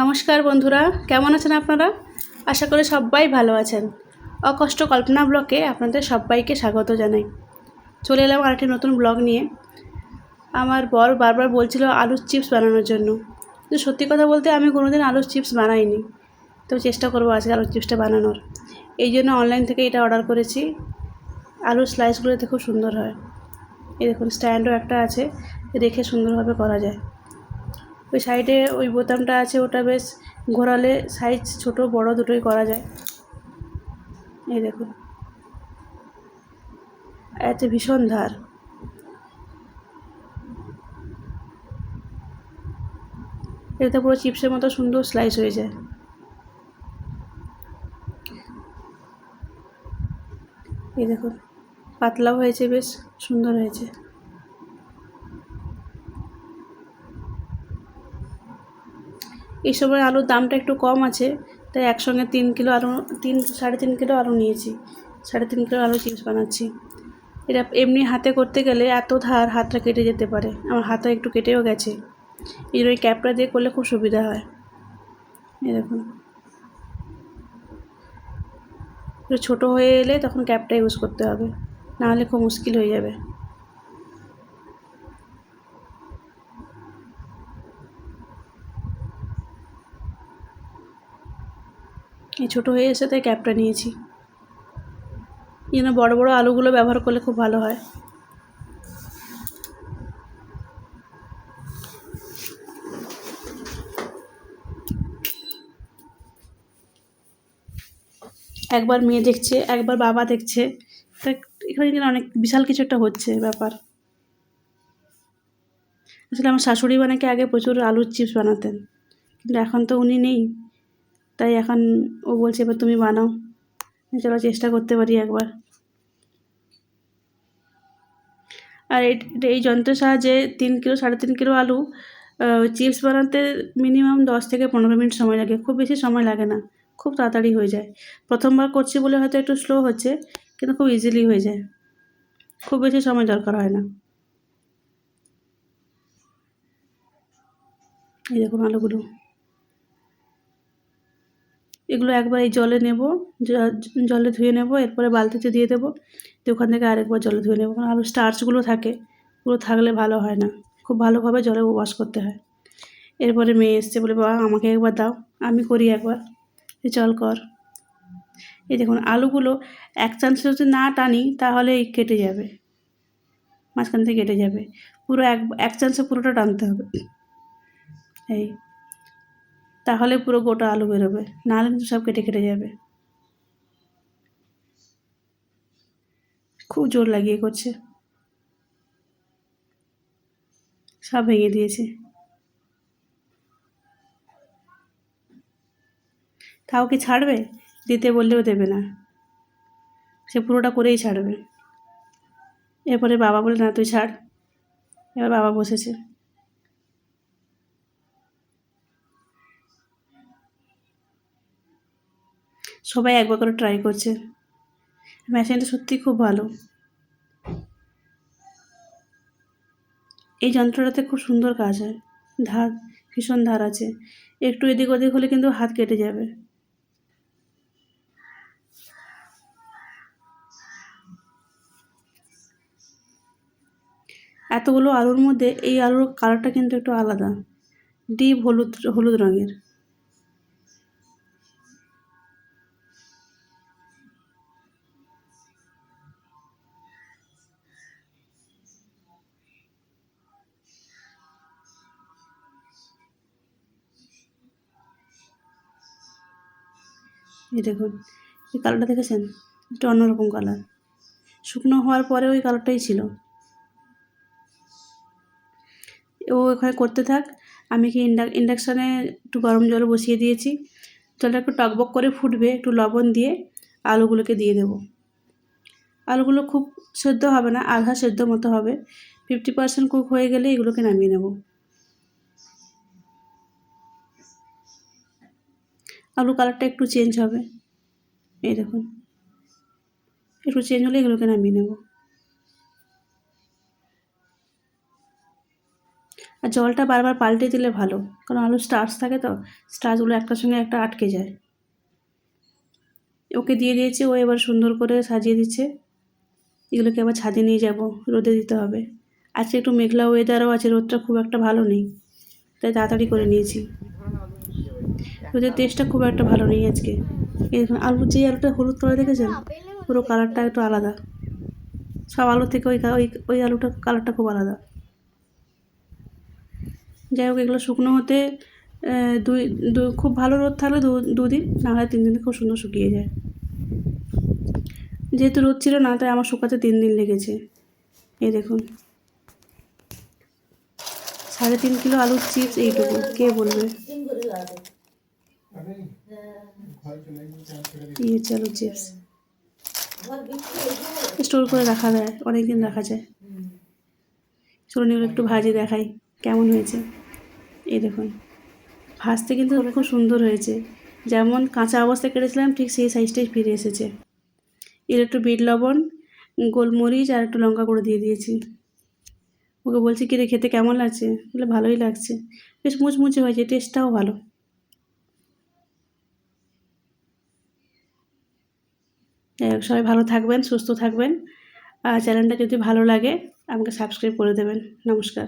নমস্কার বন্ধুরা, কেমন আছেন আপনারা? আশা করি সবাই ভালো আছেন। অকষ্ট কল্পনা ব্লগে আপনাদের সবাইকে স্বাগত জানাই। চলে এলাম আরেকটি নতুন ব্লগ নিয়ে। আমার বর বারবার বলছিল আলুর চিপস বানানোর জন্য, কিন্তু সত্যি কথা বলতে আমি কোনোদিন আলুর চিপস বানাইনি। তো চেষ্টা করবো আজকে আলুর চিপসটা বানানোর। এই জন্য অনলাইন থেকে এটা অর্ডার করেছি। আলুর স্লাইসগুলোতে খুব সুন্দর হয়। এই দেখুন, স্ট্যান্ডও একটা আছে, রেখে সুন্দরভাবে করা যায়। ওই সাইডে ওই বোতামটা আছে, ওটা বেশ ঘোরালে সাইজ ছোট বড় দুটোই করা যায়। এই দেখুন, এতে ভীষণ ধার। এতে পুরো চিপসের মতো সুন্দর স্লাইস হয়ে যায়। এই দেখুন, পাতলাও হয়েছে, বেশ সুন্দর হয়েছে। এই সময় আলুর দামটা একটু কম আছে, তাই একসঙ্গে 3 কিলো আলু, 3-3.5 কিলো আলু নিয়েছি। 3.5 কিলো আলু চিপস বানাচ্ছি। এটা এমনি হাতে করতে গেলে এত ধার, হাতটা কেটে যেতে পারে। আমার হাতটা একটু কেটেও গেছে। এই জন্য ক্যাপটা দিয়ে করলে খুব সুবিধা হয়। এই দেখুন, একটু ছোটো হয়ে এলে তখন ক্যাপটা ইউজ করতে হবে, নাহলে খুব মুশকিল হয়ে যাবে। এই ছোটো হয়ে এসে তাই ক্যাপটা নিয়েছি। এই জন্য বড়ো বড়ো আলুগুলো ব্যবহার করলে খুব ভালো হয়। একবার মেয়ে দেখছে, একবার বাবা দেখছে, তা এখানে কিন্তু অনেক বিশাল কিছু একটা হচ্ছে ব্যাপার। আসলে আমার শাশুড়ি নাকি আগে প্রচুর আলুর চিপস বানাতেন, কিন্তু এখন তো উনি নেই, তাই এখন ও বলছে এবার তুমি বানাও। চলো চেষ্টা করতে পারি একবার। আর এই যন্ত্রের সাহায্যে 3 কিলো 3.5 কিলো আলু চিপস বানাতে মিনিমাম 10 থেকে 15 মিনিট সময় লাগে। খুব বেশি সময় লাগে না, খুব তাড়াতাড়ি হয়ে যায়। প্রথমবার করছি বলে হয়তো একটু স্লো হচ্ছে, কিন্তু খুব ইজিলি হয়ে যায়। খুব বেশি সময় দরকার হয় না। এই দেখুন আলুগুলো, এগুলো একবার এই জলে নেব, জলে ধুয়ে নেব, এরপরে বালতিতে দিয়ে দেবো, দিয়ে ওখান থেকে আরেকবার জলে ধুয়ে নেবো। কারণ আলুর স্টার্চগুলো থাকে, ওগুলো থাকলে ভালো হয় না, খুব ভালোভাবে জলে ওয়াশ করতে হয়। এরপরে মেয়ে এসছে, বলে বাবা আমাকে একবার দাও, আমি করি একবার। চল কর। এই দেখুন আলুগুলো এক চান্স যদি না টানি তাহলে কেটে যাবে, মাঝখান থেকে কেটে যাবে। পুরো এক চান্সে পুরোটা টানতে হবে, এই তাহলে পুরো গোটা আলু বেরোবে, নাহলে কিন্তু সব কেটে কেটে যাবে। খুব জোর লাগিয়ে করছে, সব ভেঙে দিয়েছে। তাও কি ছাড়বে? দিতে বললেও দেবে না, সে পুরোটা করেই ছাড়বে। এরপরে বাবা বলে না তুই ছাড়। এবার বাবা বসেছে। সবাই একবার করে ট্রাই করছে। মেশিনটা সত্যিই খুব ভালো। এই যন্ত্রটাতে খুব সুন্দর কাজ হয়, ধার, ভীষণ ধার আছে। একটু এদিক ওদিক হলে কিন্তু হাত কেটে যাবে। এতগুলো আলুর মধ্যে এই আলুর কালারটা কিন্তু একটু আলাদা, ডিপ হলুদ হলুদ রঙের। এই দেখুন, এই কালারটা দেখেছেন, একটু অন্যরকম কালার। শুকনো হওয়ার পরে ওই কালারটাই ছিল। ও এখানে করতে থাক, আমি কি ইন্ডাকশানে একটু গরম জল বসিয়ে দিয়েছি। জলটা একটু টকবক করে ফুটবে, একটু লবণ দিয়ে আলুগুলোকে দিয়ে দেবো। আলুগুলো খুব সেদ্ধ হবে না, আধা সেদ্ধ মতো হবে। 50% কুক হয়ে গেলে এগুলোকে নামিয়ে নেব। আলু কালারটা একটু চেঞ্জ হবে, এই দেখুন, একটু চেঞ্জ হলে এগুলোকে নামিয়ে নেব। আর জলটা বারবার পাল্টে দিলে ভালো, কারণ আলু স্টার্চ থাকে তো, স্টার্চগুলো একটার সঙ্গে একটা আটকে যায়। ওকে দিয়ে দিয়েছি, ও এবার সুন্দর করে সাজিয়ে দিচ্ছে। এগুলোকে আবার ছাদে নিয়ে যাব, রোদে দিতে হবে। আজকে একটু মেঘলা ওয়েদারও আছে, রোদটা খুব একটা ভালো নেই, তাই তাড়াতাড়ি করে নিয়েছি। রোদের টেস্টটা খুব একটা ভালো নেই আজকে। এই দেখুন আলু, যে আলুটা হলুদ কালার দেখেছেন, পুরো কালারটা একটু আলাদা। সব আলু থেকে ওই আলুটার কালারটা খুব আলাদা। যাই হোক, এগুলো শুকনো হতে খুব ভালো রোদ থাকলে দুদিন, না হয় 3 দিনে খুব সুন্দর শুকিয়ে যায়। যেহেতু রোদ ছিল না, তাই আমার শুকাতে 3 দিন লেগেছে। এই দেখুন 3.5 কিলো আলুর চিপস এইটুকু, কে বলবে? এই হচ্ছে আলুর চিপস, স্টোর করে রাখা যায়, অনেকদিন রাখা যায়। চলুন এগুলো একটু ভাজি দেখাই কেমন হয়েছে। এই দেখুন ভাজতে কিন্তু খুব সুন্দর হয়েছে, যেমন কাঁচা অবস্থায় কেটেছিলাম ঠিক সেই সাইজটাই ফিরে এসেছে। এর একটু বিট লবণ, গোলমরিচ আর একটু লঙ্কা গুঁড়ো দিয়ে দিয়েছি। ওকে বলছি কিরে খেতে কেমন লাগছে, বলে ভালোই লাগছে, বেশ মুচমুচে হয়েছে, টেস্টটাও ভালো। যাই হোক, সবাই ভালো থাকবেন, সুস্থ থাকবেন, আর চ্যানেলটা যদি ভালো লাগে আমাকে সাবস্ক্রাইব করে দেবেন। নমস্কার।